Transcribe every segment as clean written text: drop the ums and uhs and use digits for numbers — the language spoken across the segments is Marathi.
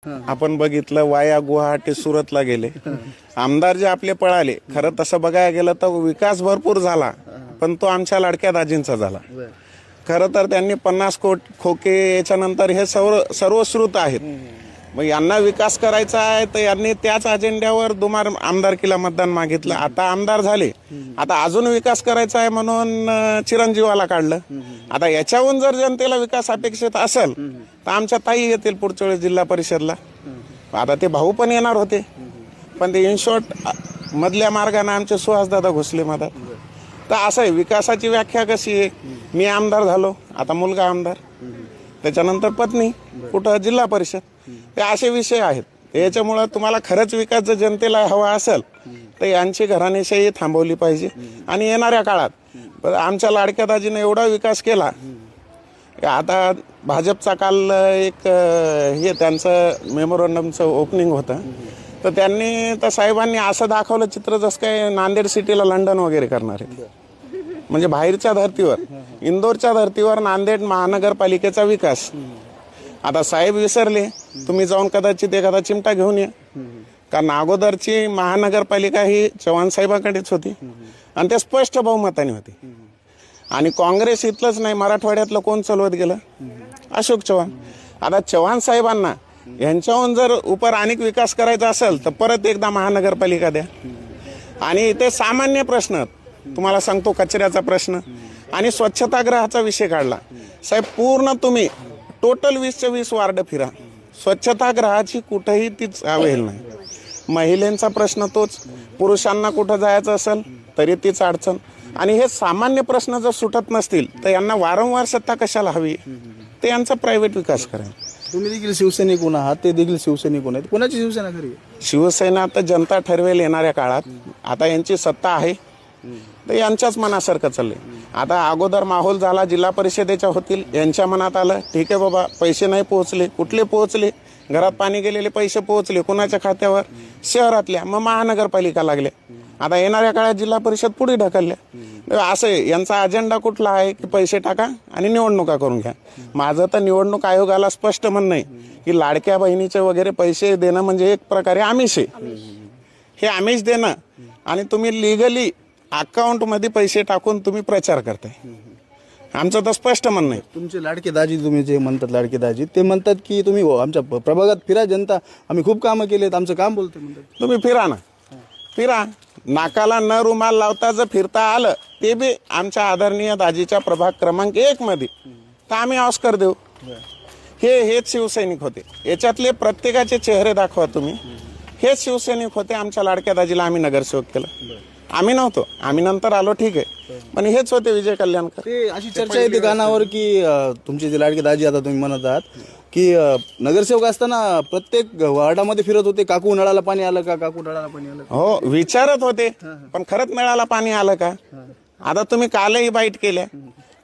आपण बघितलं वाया गुवाहाटी सुरतला गेले, आमदार जे आपले पळाले. खरं तसं बघायला गेलं तर विकास भरपूर झाला, पण तो आमच्या लाडक्या दाजींचा झाला. खरं तर त्यांनी 50 खोके याच्यानंतर हे सर्व श्रुत आहेत. मग यांना विकास करायचा आहे तर यांनी त्याच अजेंड्यावर दुमार आमदारकीला मतदान मागितलं. आता आमदार झाले, आता अजून विकास करायचा आहे म्हणून चिरंजीवाला काढलं. आता याच्याहून जर जनतेला विकास अपेक्षित असेल तर आमच्या ताई येतील पुढच्या वेळेस जिल्हा परिषदला. आता ते भाऊ पण येणार होते, पण ते इन शॉर्ट मधल्या मार्गाने आमचे सुहासदादा घुसले मधात. तर असं आहे, विकासाची व्याख्या कशी आहे. मी आमदार झालो, आता मुलगा आमदार, त्याच्यानंतर पत्नी कुठं जिल्हा परिषद. हे असे विषय आहेत. याच्यामुळं तुम्हाला खरंच विकास जर जनतेला हवा असेल तर यांची घराणेशाही थांबवली पाहिजे. आणि येणाऱ्या काळात आमच्या लाडक्या दाजीने एवढा विकास केला. आता भाजपचा काल एक हे त्यांचं मेमोरंडमचं ओपनिंग होतं, तर त्यांनी तर साहेबांनी असं दाखवलं चित्र जसं काय नांदेड सिटीला लंडन वगैरे करणार आहे. म्हणजे बाहेरच्या धर्तीवर, इंदोरच्या धर्तीवर नांदेड महानगरपालिकेचा विकास. आता साहेब विसरले, तुम्ही जाऊन कदाचित एखादा चिमटा घेऊन या. कारण अगोदरची महानगरपालिका ही चव्हाण साहेबांकडेच होती आणि ते स्पष्ट बहुमताने होती. आणि काँग्रेस इथलंच नाही, मराठवाड्यातलं कोण चालवत गेलं? अशोक चव्हाण. आता चव्हाण साहेबांना यांच्याहून जर उपर अनेक विकास करायचा असेल तर परत एकदा महानगरपालिका द्या. आणि ते सामान्य प्रश्न तुम्हाला सांगतो, कचऱ्याचा प्रश्न आणि स्वच्छतागृहाचा विषय काढला. साहेब पूर्ण तुम्ही टोटल 20च्या 20 वार्ड फिरा, स्वच्छतागृहाची कुठेही तीच अवेल नाही. महिलांचा प्रश्न तोच, पुरुषांना कुठं जायचं असेल तरी तीच अडचण. आणि हे सामान्य प्रश्न जर सुटत नसतील तर यांना वारंवार सत्ता कशाला हवी? ते यांचा प्रायव्हेट विकास करेल. तुम्ही देखील शिवसैनिक आहात, ते देखील शिवसैनिक आहेत. कोणाची शिवसेना खरी? शिवसेना तर जनता ठरवेल येणाऱ्या काळात. आता यांची सत्ता आहे तर यांच्याच मनासारखं चाललंय. आता अगोदर माहोल झाला, जिल्हा परिषदेच्या होतील, यांच्या मनात आलं ठीक आहे बाबा, पैसे नाही पोहोचले, कुठले पोहोचले? घरात पाणी गेलेले पैसे पोहोचले कोणाच्या खात्यावर? शहरातल्या. मग महानगरपालिका लागल्या. आता येणाऱ्या काळात जिल्हा परिषद पुढे ढकलल्या. असं यांचा अजेंडा कुठला आहे की पैसे टाका आणि निवडणुका करून घ्या. माझं तर निवडणूक आयोगाला स्पष्ट म्हणणं आहे की लाडक्या बहिणीचे वगैरे पैसे देणं म्हणजे एक प्रकारे आमिष आहे. हे आमिष देणं आणि तुम्ही लिगली अकाउंटमध्ये पैसे टाकून तुम्ही प्रचार करताय. आमचं तर स्पष्ट म्हणणं आहे. तुमचे लाडके दाजी, तुम्ही जे म्हणतात लाडके दाजी, ते म्हणतात की तुम्ही आमच्या प्रभागात फिरा, जनता आम्ही खूप कामं केलेत, आमचं काम बोलते म्हणतात. तुम्ही फिरा ना, फिरा. नाकाला न रुमाल लावता जर फिरता आलं, ते बी आमच्या आदरणीय दाजीच्या प्रभाग क्रमांक 1 मध्ये, तर आम्ही ऑस्कर देऊ. हेच शिवसैनिक होते. याच्यातले प्रत्येकाचे चेहरे दाखवा तुम्ही. हेच शिवसैनिक होते. आमच्या लाडक्या दाजीला आम्ही नगरसेवक केलं. आम्ही नव्हतो, आम्ही नंतर आलो ठीक आहे, पण हेच होते विजय कल्याणकर. ते अशी चर्चा येते कानावर की तुमचे जे लाडके दाजी, आता तुम्ही म्हणत आहात की नगरसेवक असताना प्रत्येक वार्डामध्ये फिरत होते, काकू नळाला पाणी आलं का, काकू नळाला पाणी आलं का? हो, विचारत होते, पण खरंच नळाला पाणी आलं का? आता तुम्ही कालही बाईट केल्या,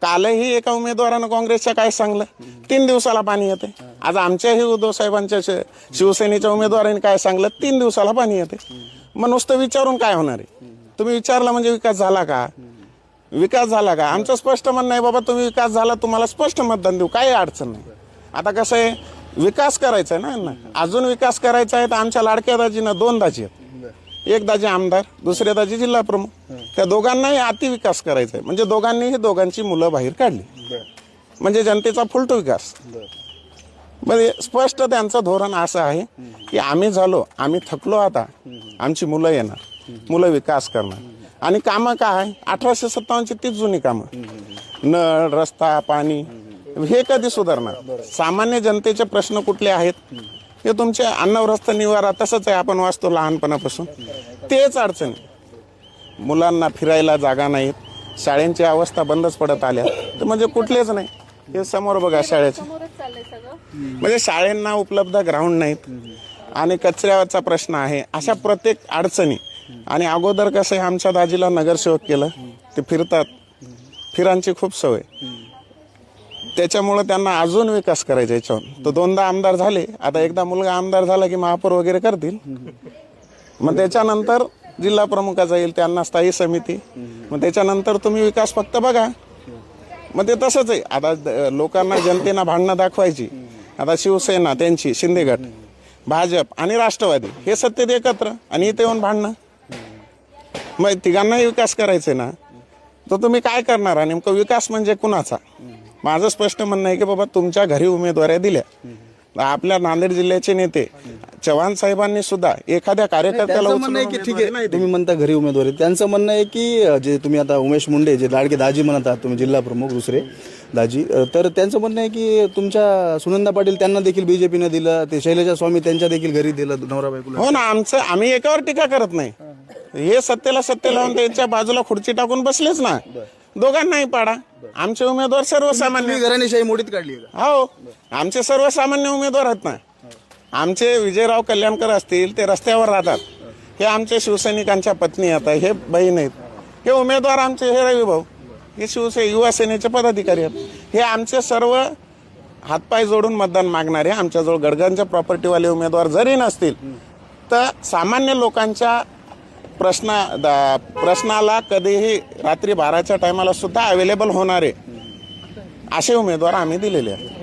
कालही एका उमेदवारानं काँग्रेसच्या काय सांगलं, 3 दिवसाला पाणी येते. आज आमच्याही उद्धव साहेबांच्या शिवसेनेच्या उमेदवारांनी काय सांगलं, 3 दिवसाला पाणी येते. मग नुसतं विचारून काय होणार आहे? तुम्ही विचारला म्हणजे विकास झाला का? विकास झाला का? आमचं स्पष्ट म्हणणं आहे बाबा, तुम्ही विकास झाला, तुम्हाला स्पष्ट मतदान देऊ, काही अडचण नाही. आता कसं आहे, विकास करायचा आहे ना, अजून विकास करायचा आहे. तर आमच्या लाडक्या दाजीनं 2 दाजी आहेत, एक दाजी आमदार, दुसरे दाजी जिल्हा प्रमुख. त्या दोघांनाही अतिविकास करायचा आहे. म्हणजे दोघांनीही दोघांची मुलं बाहेर काढली, म्हणजे जनतेचा फुलटो विकास. म्हणजे स्पष्ट त्यांचं धोरण असं आहे की आम्ही झालो, आम्ही थकलो, आता आमची मुलं येणार, मुलं विकास करणार. आणि कामं काय? 1857ची तीच जुनी कामं, नळ, रस्ता, पाणी, हे कधी सुधारणार? सामान्य जनतेचे प्रश्न कुठले आहेत? हे तुमचे अन्न, वस्त्र, निवारा, तसंच आहे, आपण वाचतो लहानपणापासून. तेच अडचणी. मुलांना फिरायला जागा नाहीत, शाळेंची अवस्था बंदच पडत आल्या, तर म्हणजे कुठलेच नाही. हे समोर बघा शाळेचे, म्हणजे शाळेंना उपलब्ध ग्राउंड नाहीत आणि कचऱ्याचा प्रश्न आहे. अशा प्रत्येक अडचणी. आणि अगोदर कसं आहे, आमच्या दाजीला नगरसेवक केलं, ते फिरतात, फिरांची खूप सवय, त्याच्यामुळे त्यांना अजून विकास करायचा याच्यावर. तो 2दा आमदार झाले, आता एकदा मुलगा आमदार झाला की महापौर वगैरे करतील, मग त्याच्यानंतर जिल्हा प्रमुखाचा येईल, त्यांना स्थायी समिती, मग त्याच्यानंतर तुम्ही विकास फक्त बघा. मग ते तसंच आहे. आता लोकांना, जनतेना भांडणं दाखवायची. आता शिवसेना त्यांची शिंदे गट, भाजप आणि राष्ट्रवादी हे सत्तेत एकत्र आणि इथे येऊन भांडणं. मग तिघांनाही विकास करायचे ना, तर तुम्ही काय करणार? आणि नेमकं विकास म्हणजे कुणाचा? माझं स्पष्ट म्हणणं आहे की बाबा तुमच्या घरी उमेदवाऱ्या दिल्या, आपल्या नांदेड जिल्ह्याचे नेते चव्हाण साहेबांनी सुद्धा एखाद्या कार्यकर्त्याला त्यांचं म्हणणं आहे की ठीक आहे, तुम्ही म्हणता घरी उमेदवारी, त्यांचं म्हणणं आहे की जे तुम्ही आता उमेश मुंडे जे लाडके दाजी म्हणत आहात तुम्ही, जिल्हा प्रमुख दुसरे दाजी, तर त्यांचं म्हणणं आहे की तुमच्या सुनंदा पाटील त्यांना देखील बीजेपीनं दिलं, ते शैलजा स्वामी त्यांच्या देखील घरी दिलं नवरा बायकोला. हो ना, आम्ही एकावर टीका करत नाही. हे सत्तेला सत्ते लावून त्यांच्या बाजूला खुर्ची टाकून बसलेच ना, दोघांनाही पाडा. आमचे उमेदवार सर्वसामान्य, तुम्ही घराणेशाही मोडीत काढली आहे का? हो, आमचे सर्वसामान्य उमेदवार आहेत ना. आमचे विजयराव कल्याणकर असतील, ते रस्त्यावर राहतात, हे आमचे शिवसैनिकांच्या पत्नी आहेत, हे बहीण आहेत. हे उमेदवार आमचे हे रविभाऊ, हे युवा सेनेचे पदाधिकारी आहेत. हे आमचे सर्व हातपाय जोडून मतदान मागणारे, आमच्याजवळ गडगांच्या प्रॉपर्टीवाले उमेदवार जरी नसतील तर सामान्य लोकांच्या प्रश्नाला कधीही रात्री 12च्या टायमाला सुद्धा अवेलेबल होणारे असे उमेदवार आम्ही दिलेले आहेत.